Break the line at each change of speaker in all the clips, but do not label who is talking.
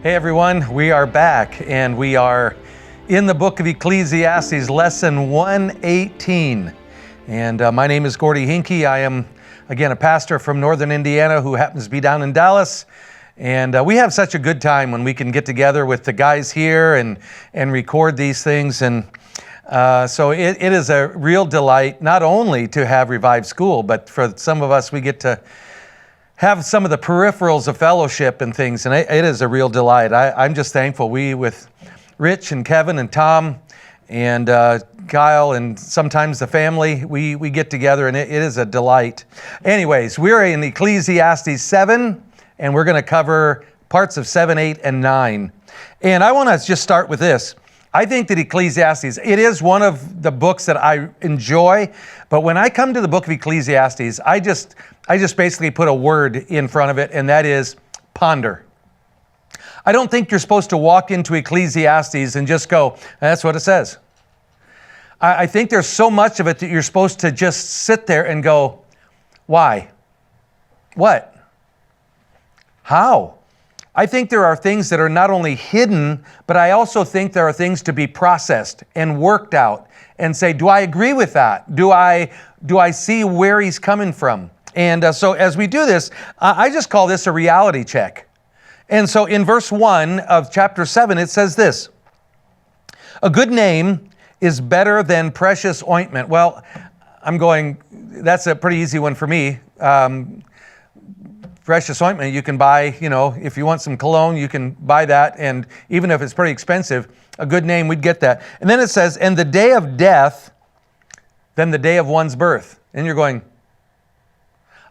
Hey everyone, we are back and we are in the book of Ecclesiastes, lesson 118. And my name is Gordon Henke. I am, again, a pastor from Northern Indiana who happens to be down in Dallas. And we have such a good time when we can get together with the guys here and record these things. And so it is a real delight, not only to have Revived School, but for some of us, we get to have some of the peripherals of fellowship and things, and it is a real delight. I'm just thankful. We, with Rich and Kevin and Tom and Kyle and sometimes the family, we get together, and it is a delight. Anyways, we're in Ecclesiastes 7, and we're going to cover parts of 7, 8, and 9. And I want to just start with this. I think that Ecclesiastes, it is one of the books that I enjoy, but when I come to the book of Ecclesiastes, I just basically put a word in front of it, and that is ponder. I don't think you're supposed to walk into Ecclesiastes and just go, that's what it says. I think there's so much of it that you're supposed to just sit there and go, why? What? How? I think there are things that are not only hidden, but I also think there are things to be processed and worked out and say, do I agree with that? Do I see where he's coming from? And so as we do this, I just call this a reality check. And so in verse 1 of chapter 7, it says this: a good name is better than precious ointment. Well, I'm going, that's a pretty easy one for me. Precious ointment you can buy, if you want some cologne, you can buy that. And even if it's pretty expensive, a good name, we'd get that. And then it says, and the day of death, than the day of one's birth. And you're going,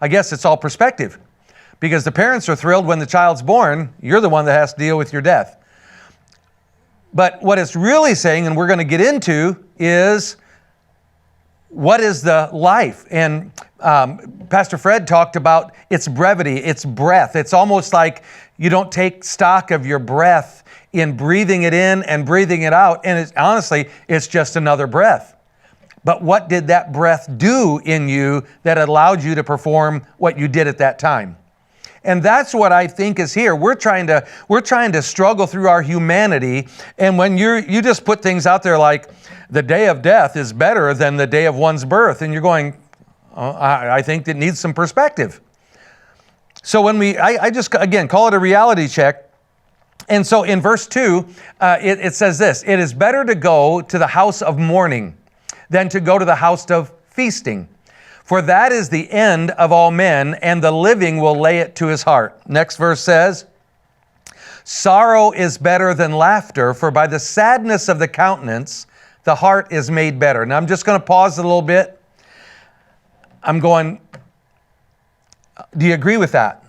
I guess it's all perspective. Because the parents are thrilled when the child's born. You're the one that has to deal with your death. But what it's really saying, and we're going to get into, is what is the life? And Pastor Fred talked about its brevity, its breath. It's almost like you don't take stock of your breath in breathing it in and breathing it out. And honestly, it's just another breath. But what did that breath do in you that allowed you to perform what you did at that time? And that's what I think is here. We're trying to struggle through our humanity. And when you just put things out there like the day of death is better than the day of one's birth, and you're going, I think it needs some perspective. So when I just, again, call it a reality check. And so in verse 2, it says this: it is better to go to the house of mourning than to go to the house of feasting. For that is the end of all men, and the living will lay it to his heart. Next verse says, sorrow is better than laughter, for by the sadness of the countenance, the heart is made better. Now I'm just going to pause a little bit. I'm going, do you agree with that?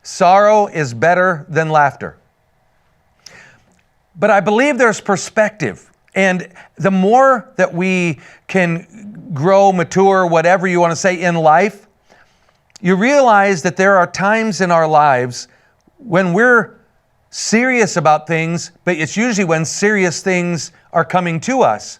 Sorrow is better than laughter. But I believe there's perspective. And the more that we can grow, mature, whatever you want to say in life, you realize that there are times in our lives when we're serious about things, but it's usually when serious things are coming to us.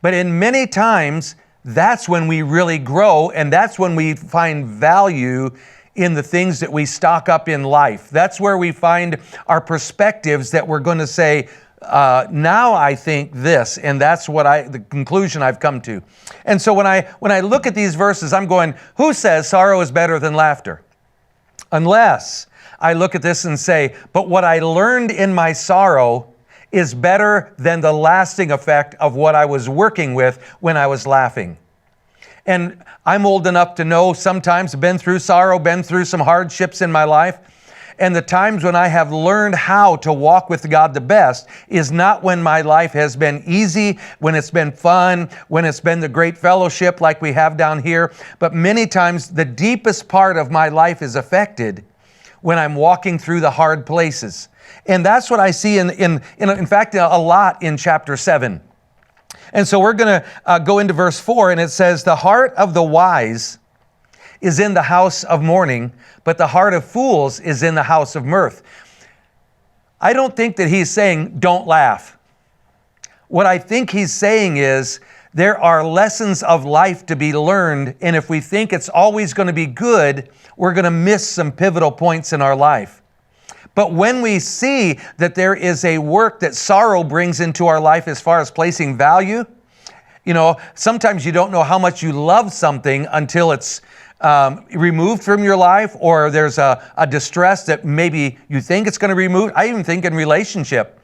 But in many times, that's when we really grow, and that's when we find value in the things that we stock up in life. That's where we find our perspectives that we're going to say, now I think this, and that's the conclusion I've come to. And so when I look at these verses, I'm going, who says sorrow is better than laughter? Unless I look at this and say, but what I learned in my sorrow is better than the lasting effect of what I was working with when I was laughing. And I'm old enough to know sometimes, been through sorrow, been through some hardships in my life. And the times when I have learned how to walk with God the best is not when my life has been easy, when it's been fun, when it's been the great fellowship like we have down here. But many times the deepest part of my life is affected when I'm walking through the hard places. And that's what I see in fact, a lot in chapter 7. And so we're going to go into verse 4, and it says, the heart of the wise is in the house of mourning, but the heart of fools is in the house of mirth. I don't think that he's saying, don't laugh. What I think he's saying is, there are lessons of life to be learned, and if we think it's always going to be good, we're going to miss some pivotal points in our life. But when we see that there is a work that sorrow brings into our life as far as placing value, sometimes you don't know how much you love something until it's removed from your life, or there's a distress that maybe you think it's going to remove. I even think in relationship,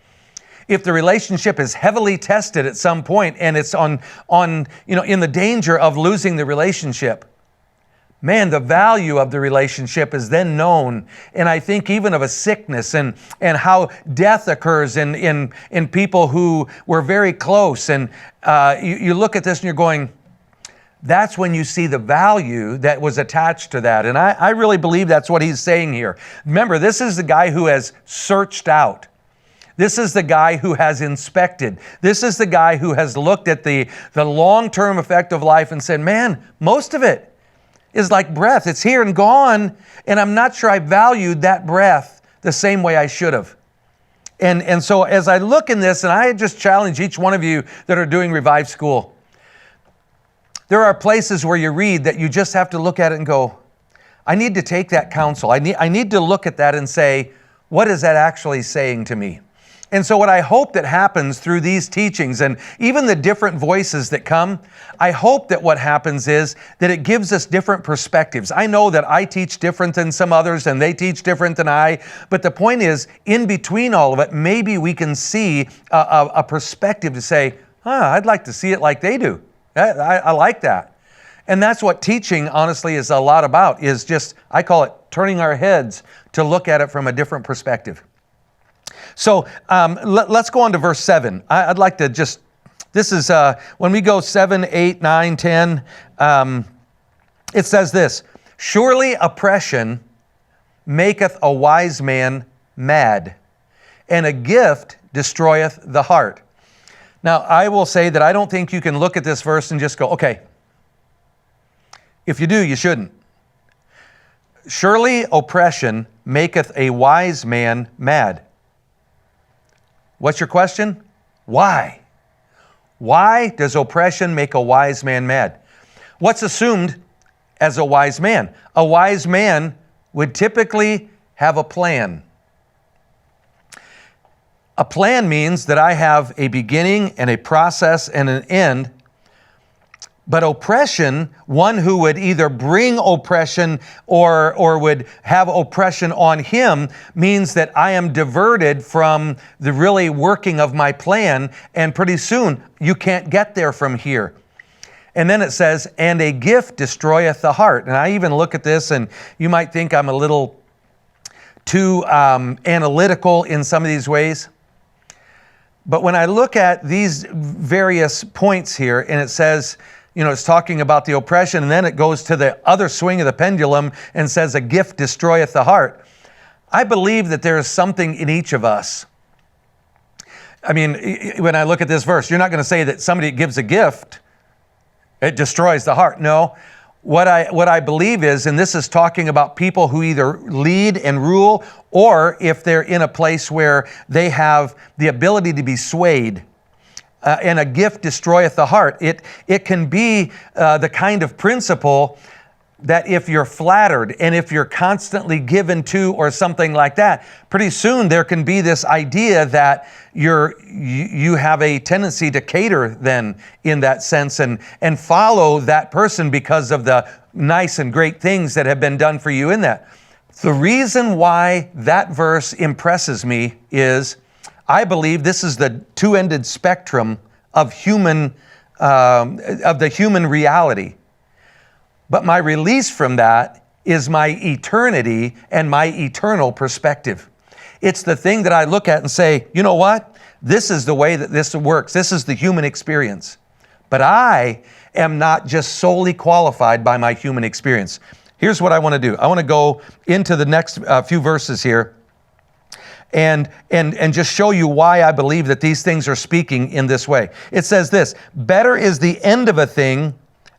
if the relationship is heavily tested at some point and it's in the danger of losing the relationship, man, the value of the relationship is then known. And I think even of a sickness and how death occurs in people who were very close. And you look at this and you're going, that's when you see the value that was attached to that. And I really believe that's what he's saying here. Remember, this is the guy who has searched out. This is the guy who has inspected. This is the guy who has looked at the long-term effect of life and said, man, most of it is like breath. It's here and gone, and I'm not sure I valued that breath the same way I should have. And so as I look in this, and I just challenge each one of you that are doing Revive School, there are places where you read that you just have to look at it and go, I need to take that counsel. I need to look at that and say, what is that actually saying to me? And so what I hope that happens through these teachings and even the different voices that come, I hope that what happens is that it gives us different perspectives. I know that I teach different than some others and they teach different than I, but the point is, in between all of it, maybe we can see a perspective to say, I'd like to see it like they do. I like that. And that's what teaching, honestly, is a lot about, is just, I call it turning our heads to look at it from a different perspective. So let's go on to verse 7. I'd like to just, this is, when we go 7, 8, 9, 10, it says this, surely oppression maketh a wise man mad, and a gift destroyeth the heart. Now, I will say that I don't think you can look at this verse and just go, okay, if you do, you shouldn't. Surely oppression maketh a wise man mad. What's your question? Why? Why does oppression make a wise man mad? What's assumed as a wise man? A wise man would typically have a plan. A plan means that I have a beginning and a process and an end. But oppression, one who would either bring oppression or would have oppression on him, means that I am diverted from the really working of my plan, and pretty soon you can't get there from here. And then it says, and a gift destroyeth the heart. And I even look at this and you might think I'm a little too analytical in some of these ways. But when I look at these various points here, and it says, it's talking about the oppression, and then it goes to the other swing of the pendulum and says, a gift destroyeth the heart. I believe that there is something in each of us. I mean, when I look at this verse, you're not going to say that somebody gives a gift, it destroys the heart. No. What I believe is, and this is talking about people who either lead and rule, or if they're in a place where they have the ability to be swayed, and a gift destroyeth the heart. It can be the kind of principle that if you're flattered and if you're constantly given to or something like that, pretty soon there can be this idea that you have a tendency to cater then in that sense and follow that person because of the nice and great things that have been done for you in that. The reason why that verse impresses me is I believe this is the two-ended spectrum of the human reality. But my release from that is my eternity and my eternal perspective. It's the thing that I look at and say, you know what? This is the way that this works. This is the human experience. But I am not just solely qualified by my human experience. Here's what I want to do. I want to go into the next few verses here and just show you why I believe that these things are speaking in this way. It says this, better is the end of a thing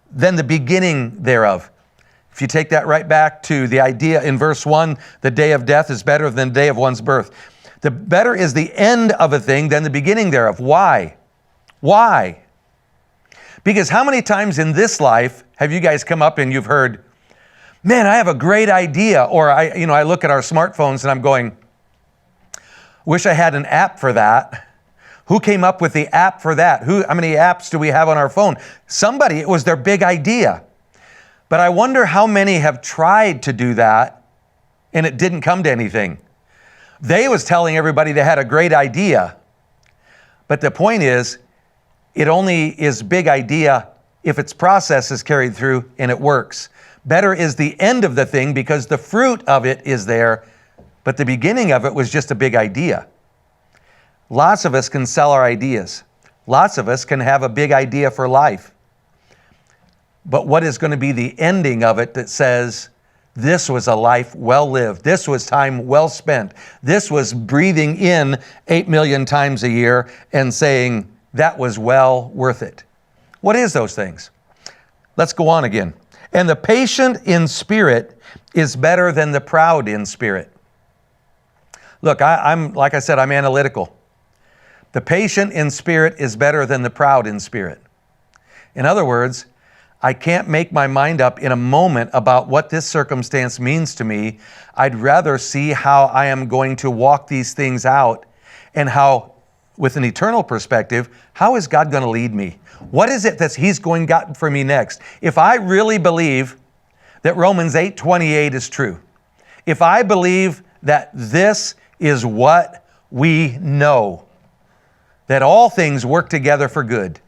than the beginning thereof. If you take that right back to the idea in verse 1, the day of death is better than the day of one's birth. The better is the end of a thing than the beginning thereof. Why? Why? Because how many times in this life have you guys come up and you've heard, man, I have a great idea, or I look at our smartphones and I'm going, Wish I had an app for that. Who came up with the app for that? How many apps do we have on our phone? Somebody, it was their big idea. But I wonder how many have tried to do that and it didn't come to anything. They was telling everybody they had a great idea. But the point is, it only is big idea if its process is carried through and it works. Better is the end of the thing because the fruit of it is there, but the beginning of it was just a big idea. Lots of us can sell our ideas. Lots of us can have a big idea for life. But what is going to be the ending of it that says, this was a life well lived. This was time well spent. This was breathing in 8 million times a year and saying, that was well worth it. What is those things? Let's go on again. And the patient in spirit is better than the proud in spirit. Look, I'm like I said, I'm analytical. The patient in spirit is better than the proud in spirit. In other words, I can't make my mind up in a moment about what this circumstance means to me. I'd rather see how I am going to walk these things out and how, with an eternal perspective, how is God going to lead me? What is it that He's going to got for me next? If I really believe that Romans 8:28 is true, if I believe that this is what we know, that all things work together for good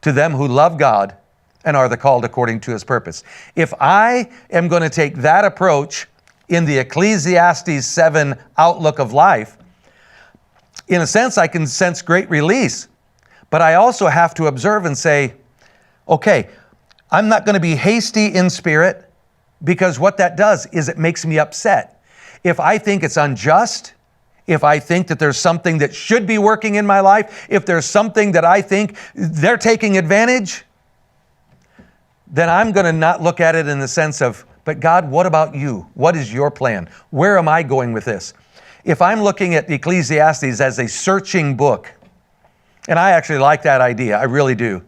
to them who love God and are the called according to His purpose. If I am going to take that approach in the Ecclesiastes 7 outlook of life, in a sense, I can sense great release, but I also have to observe and say, okay, I'm not going to be hasty in spirit, because what that does is it makes me upset. If I think it's unjust, if I think that there's something that should be working in my life, if there's something that I think they're taking advantage, then I'm going to not look at it in the sense of, but God, what about you? What is your plan? Where am I going with this? If I'm looking at Ecclesiastes as a searching book, and I actually like that idea, I really do,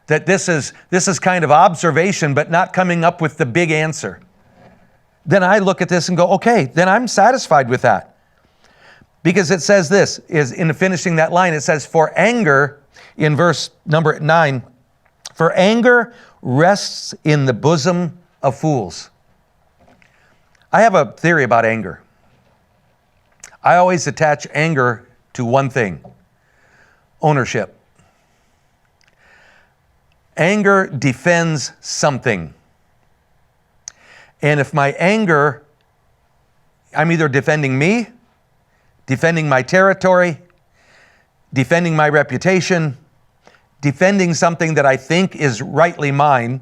that this is kind of observation, but not coming up with the big answer, then I look at this and go, okay, then I'm satisfied with that. Because it says this, is in finishing that line, it says, for anger, in verse number 9, for anger rests in the bosom of fools. I have a theory about anger. I always attach anger to one thing: ownership. Anger defends something. And if my anger, I'm either defending me, defending my territory, defending my reputation, defending something that I think is rightly mine,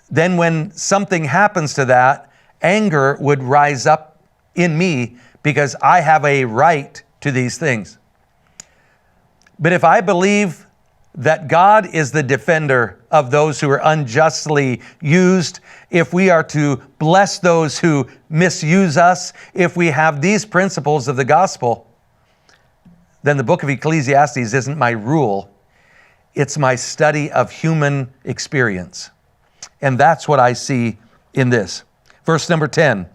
then when something happens to that, anger would rise up in me because I have a right to these things. But if I believe that God is the defender of those who are unjustly used, if we are to bless those who misuse us, if we have these principles of the gospel, then the book of Ecclesiastes isn't my rule. It's my study of human experience. And that's what I see in this. Verse number 10.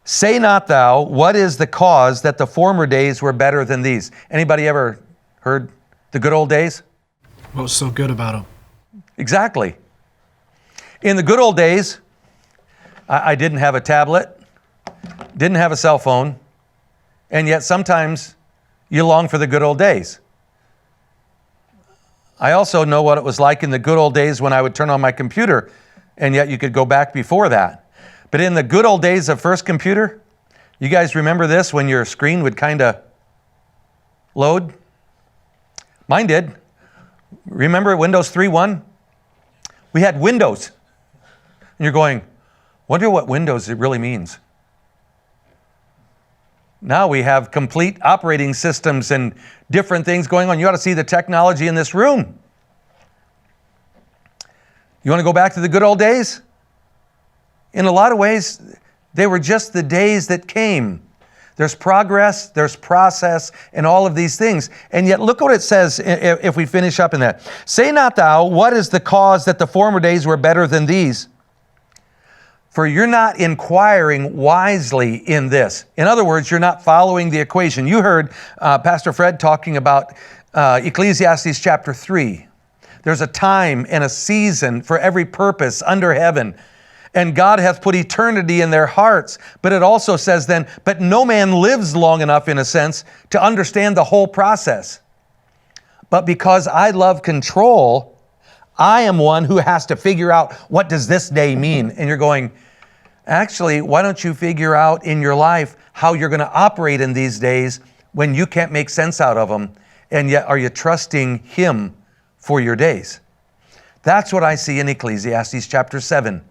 Say not thou, what is the cause that the former days were better than these? Anybody ever heard the good old days?
What was so good about them?
Exactly. In the good old days, I didn't have a tablet, didn't have a cell phone, and yet sometimes you long for the good old days. I also know what it was like in the good old days when I would turn on my computer, and yet you could go back before that. But in the good old days of first computer, you guys remember this, when your screen would kind of load? Mine did. Remember Windows 3.1? We had Windows. And you're going, wonder what Windows it really means. Now we have complete operating systems and different things going on. You ought to see the technology in this room. You want to go back to the good old days? In a lot of ways, they were just the days that came. There's progress, there's process, and all of these things. And yet look what it says if we finish up in that. Say not thou, what is the cause that the former days were better than these? For you're not inquiring wisely in this. In other words, you're not following the equation. You heard Pastor Fred talking about Ecclesiastes chapter 3. There's a time and a season for every purpose under heaven. And God hath put eternity in their hearts. But it also says then, but no man lives long enough, in a sense, to understand the whole process. But because I love control, I am one who has to figure out, what does this day mean? And you're going, actually, why don't you figure out in your life how you're going to operate in these days when you can't make sense out of them? And yet, are you trusting Him for your days? That's what I see in Ecclesiastes chapter 7.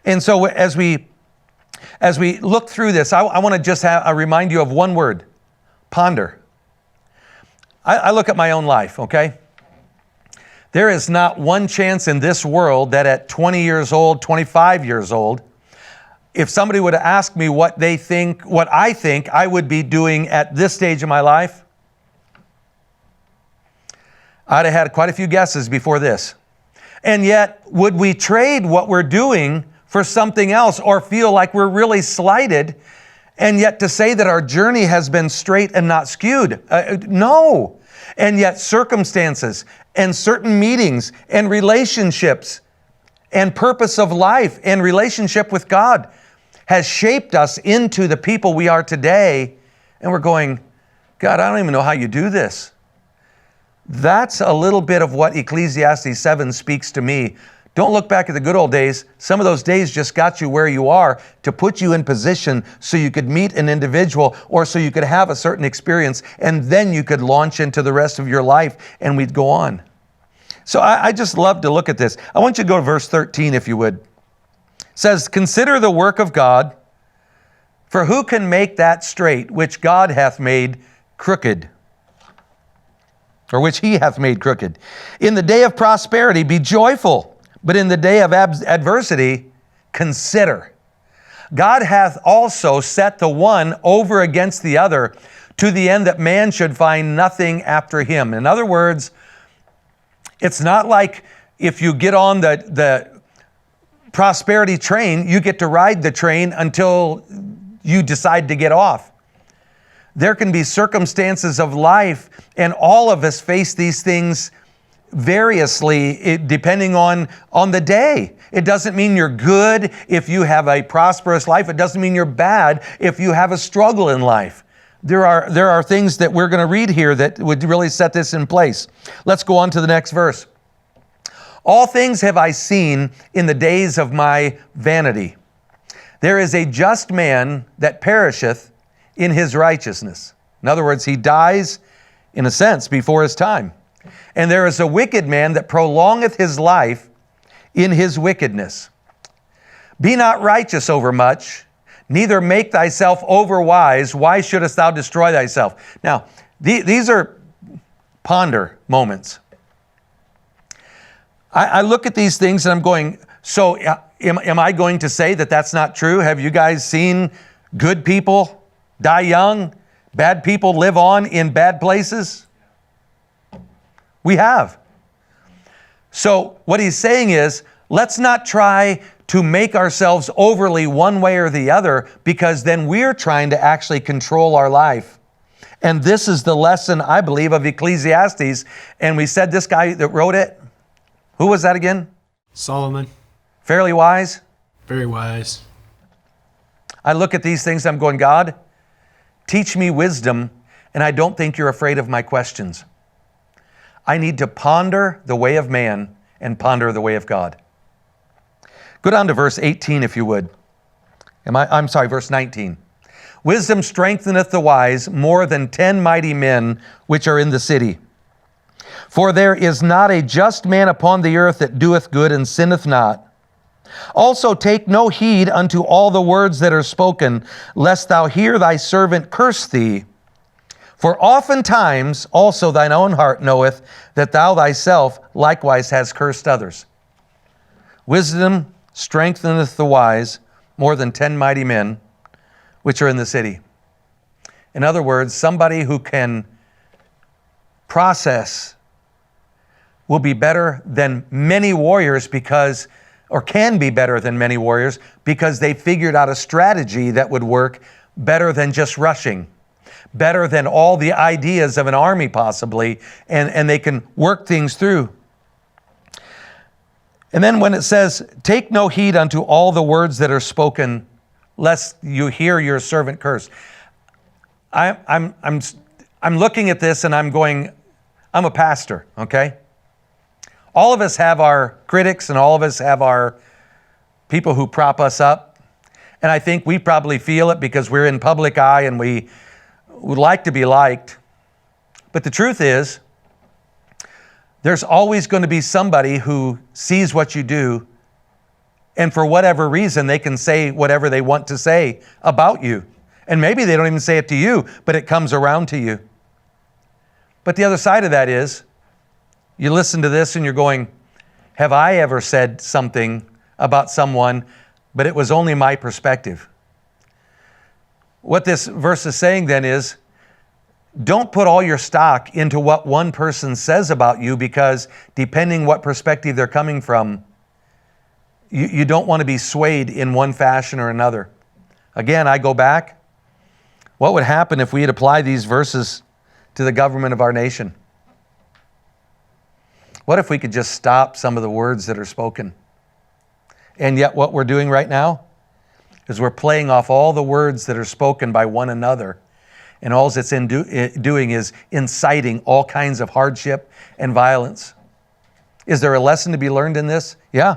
And so as we look through this, I want to just remind you of one word: ponder. I look at my own life, okay? There is not one chance in this world that at 20 years old, 25 years old, if somebody would ask me what I think I would be doing at this stage of my life, I'd have had quite a few guesses before this. And yet, would we trade what we're doing for something else, or feel like we're really slighted, and yet to say that our journey has been straight and not skewed? No. And yet circumstances and certain meetings and relationships and purpose of life and relationship with God has shaped us into the people we are today. And we're going, God, I don't even know how you do this. That's a little bit of what Ecclesiastes 7 speaks to me. Don't look back at the good old days. Some of those days just got you where you are to put you in position so you could meet an individual, or so you could have a certain experience, and then you could launch into the rest of your life, and we'd go on. So I just love to look at this. I want you to go to verse 13, if you would. It says, consider the work of God, for who can make that straight which God hath made crooked? Or which He hath made crooked. In the day of prosperity be joyful, but in the day of adversity, consider. God hath also set the one over against the other, to the end that man should find nothing after him. In other words, it's not like if you get on the prosperity train, you get to ride the train until you decide to get off. There can be circumstances of life, and all of us face these things variously, depending on the day. It doesn't mean you're good if you have a prosperous life. It doesn't mean you're bad if you have a struggle in life. There are things that we're going to read here that would really set this in place. Let's go on to the next verse. All things have I seen in the days of my vanity. There is a just man that perisheth in his righteousness. In other words, he dies, in a sense, before his time. And there is a wicked man that prolongeth his life in his wickedness. Be not righteous over much, neither make thyself over wise. Why shouldest thou destroy thyself? Now, these are ponder moments. I look at these things and I'm going, so am I going to say that that's not true? Have you guys seen good people die young, bad people live on in bad places? We have. So what he's saying is, let's not try to make ourselves overly one way or the other, because then we're trying to actually control our life. And this is the lesson, I believe, of Ecclesiastes. And we said this guy that wrote it, who was that again?
Solomon.
Fairly wise?
Very wise.
I look at these things, I'm going, God, teach me wisdom, and I don't think you're afraid of my questions. I need to ponder the way of man and ponder the way of God. Go down to verse 18, if you would. Verse 19. Wisdom strengtheneth the wise more than 10 mighty men which are in the city. For there is not a just man upon the earth that doeth good and sinneth not. Also take no heed unto all the words that are spoken, lest thou hear thy servant curse thee. For oftentimes also thine own heart knoweth that thou thyself likewise hast cursed others. Wisdom strengtheneth the wise more than 10 mighty men which are in the city. In other words, somebody who can process will be better than many warriors, or can be better than many warriors because they figured out a strategy that would work better than just rushing, better than all the ideas of an army possibly, and they can work things through. And then when it says, take no heed unto all the words that are spoken, lest you hear your servant curse. I'm looking at this and I'm going, I'm a pastor, okay? All of us have our critics and all of us have our people who prop us up. And I think we probably feel it because we're in public eye and we would like to be liked. But the truth is, there's always going to be somebody who sees what you do, and for whatever reason, they can say whatever they want to say about you. And maybe they don't even say it to you, but it comes around to you. But the other side of that is, you listen to this and you're going, have I ever said something about someone, but it was only my perspective? What this verse is saying then is, don't put all your stock into what one person says about you, because depending what perspective they're coming from, you don't want to be swayed in one fashion or another. Again, I go back. What would happen if we had applied these verses to the government of our nation? What if we could just stop some of the words that are spoken? And yet what we're doing right now is we're playing off all the words that are spoken by one another. And all it's doing is inciting all kinds of hardship and violence. Is there a lesson to be learned in this? Yeah.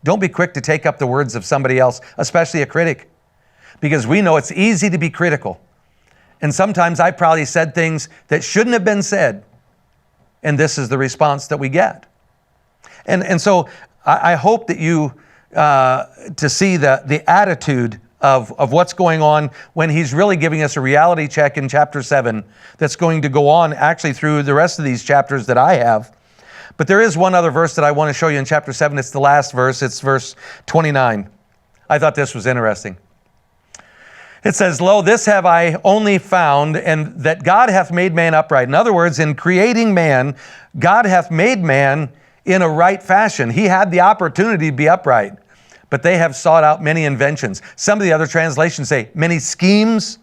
Don't be quick to take up the words of somebody else, especially a critic, because we know it's easy to be critical. And sometimes I probably said things that shouldn't have been said. And this is the response that we get. And so I hope that you, to see the attitude of what's going on when he's really giving us a reality check in chapter 7 that's going to go on actually through the rest of these chapters that I have. But there is one other verse that I want to show you in chapter 7. It's the last verse. It's verse 29. I thought this was interesting. It says, lo, this have I only found, and that God hath made man upright. In other words, in creating man, God hath made man in a right fashion. He had the opportunity to be upright, but they have sought out many inventions. Some of the other translations say many schemes.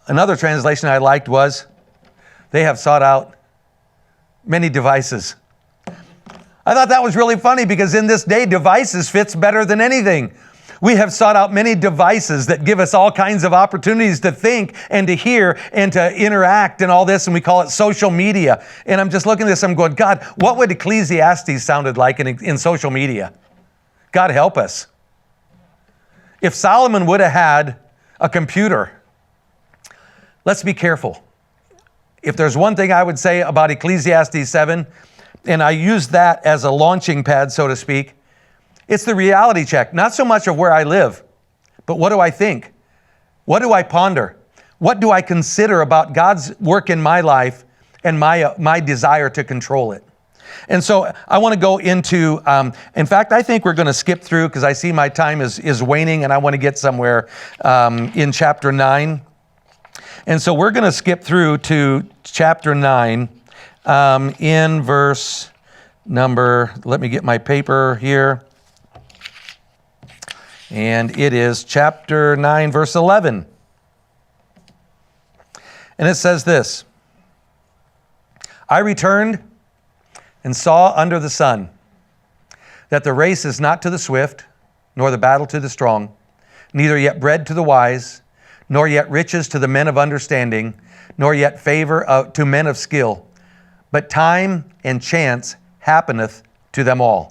Another translation I liked was, they have sought out many devices. I thought that was really funny because in this day, devices fits better than anything. We have sought out many devices that give us all kinds of opportunities to think and to hear and to interact and all this, and we call it social media. And I'm just looking at this, I'm going, God, what would Ecclesiastes sounded like in social media? God help us. If Solomon would have had a computer, let's be careful. If there's one thing I would say about Ecclesiastes 7, and I use that as a launching pad, so to speak, it's the reality check, not so much of where I live, but what do I think? What do I ponder? What do I consider about God's work in my life and my desire to control it? And so I want to go into, in fact, I think we're going to skip through because I see my time is waning and I want to get somewhere in chapter 9. And so we're going to skip through to chapter 9 in verse number, let me get my paper here. And it is chapter 9, verse 11. And it says this, I returned and saw under the sun that the race is not to the swift, nor the battle to the strong, neither yet bread to the wise, nor yet riches to the men of understanding, nor yet favor to men of skill, but time and chance happeneth to them all.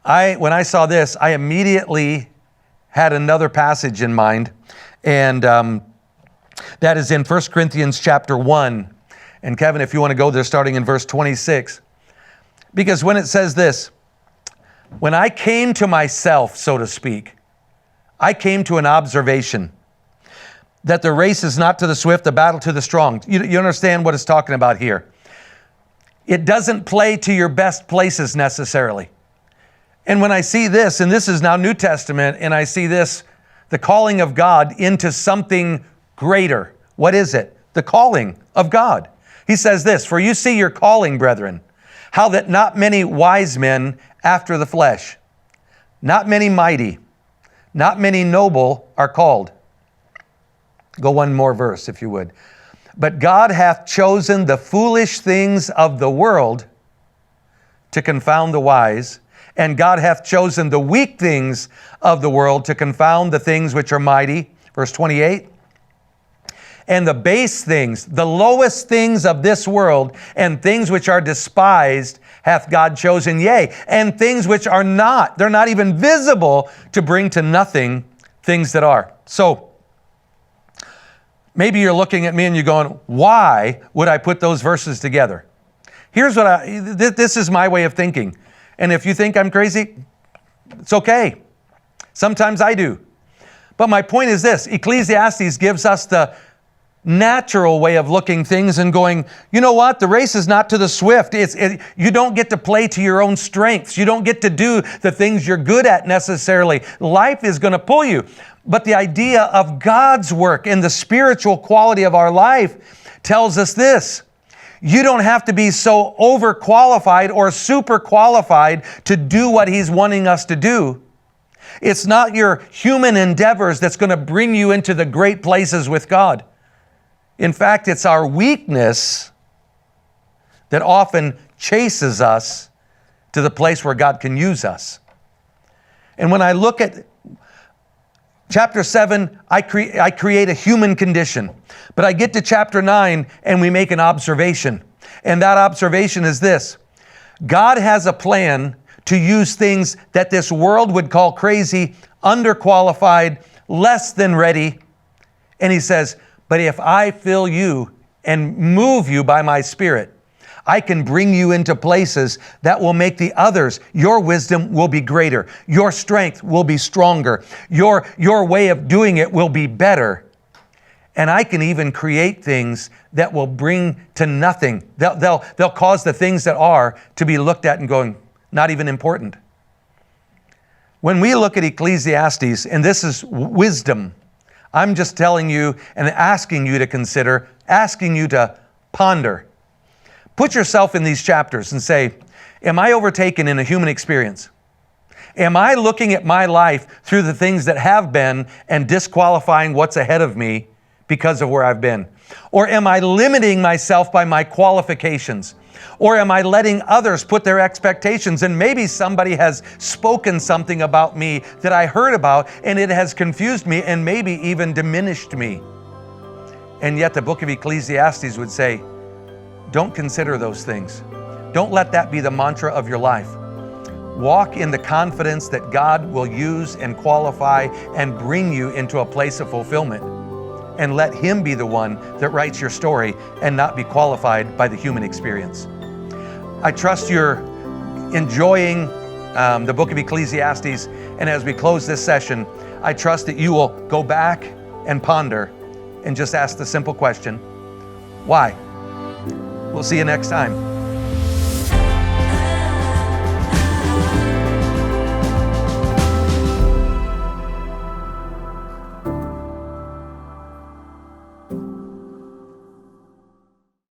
When I saw this, I immediately had another passage in mind, and that is in 1 Corinthians chapter 1. And Kevin, if you want to go there, starting in verse 26. Because when it says this, when I came to myself, so to speak, I came to an observation that the race is not to the swift, the battle to the strong. You understand what it's talking about here. It doesn't play to your best places necessarily. And when I see this, and this is now New Testament, and I see this, the calling of God into something greater. What is it? The calling of God. He says this, for you see your calling, brethren, How that not many wise men after the flesh, not many mighty, not many noble are called. Go one more verse, if you would. But God hath chosen the foolish things of the world to confound the wise, and God hath chosen the weak things of the world to confound the things which are mighty. Verse 28. And the base things, the lowest things of this world, and things which are despised, hath God chosen, yea, and things which are not, they're not even visible, to bring to nothing things that are. So, maybe you're looking at me and you're going, why would I put those verses together? Here's what this is my way of thinking. And if you think I'm crazy, it's okay. Sometimes I do. But my point is this: Ecclesiastes gives us the natural way of looking things and going, you know what? The race is not to the swift. You don't get to play to your own strengths. You don't get to do the things you're good at necessarily. Life is going to pull you. But the idea of God's work and the spiritual quality of our life tells us this: you don't have to be so overqualified or super qualified to do what He's wanting us to do. It's not your human endeavors that's going to bring you into the great places with God. In fact, it's our weakness that often chases us to the place where God can use us. And when I look at chapter 7, I create a human condition. But I get to chapter 9 and we make an observation. And that observation is this: God has a plan to use things that this world would call crazy, underqualified, less than ready. And He says, but if I fill you and move you by my Spirit, I can bring you into places that will make the others, your wisdom will be greater. Your strength will be stronger. Your way of doing it will be better. And I can even create things that will bring to nothing. They'll cause the things that are to be looked at and going, not even important. When we look at Ecclesiastes, and this is wisdom, I'm just telling you and asking you to consider, asking you to ponder. Put yourself in these chapters and say, am I overtaken in a human experience? Am I looking at my life through the things that have been and disqualifying what's ahead of me because of where I've been? Or am I limiting myself by my qualifications? Or am I letting others put their expectations? And maybe somebody has spoken something about me that I heard about, and it has confused me and maybe even diminished me. And yet the book of Ecclesiastes would say, don't consider those things. Don't let that be the mantra of your life. Walk in the confidence that God will use and qualify and bring you into a place of fulfillment. And let Him be the one that writes your story and not be qualified by the human experience. I trust you're enjoying the book of Ecclesiastes. And as we close this session, I trust that you will go back and ponder and just ask the simple question, why? We'll see you next time.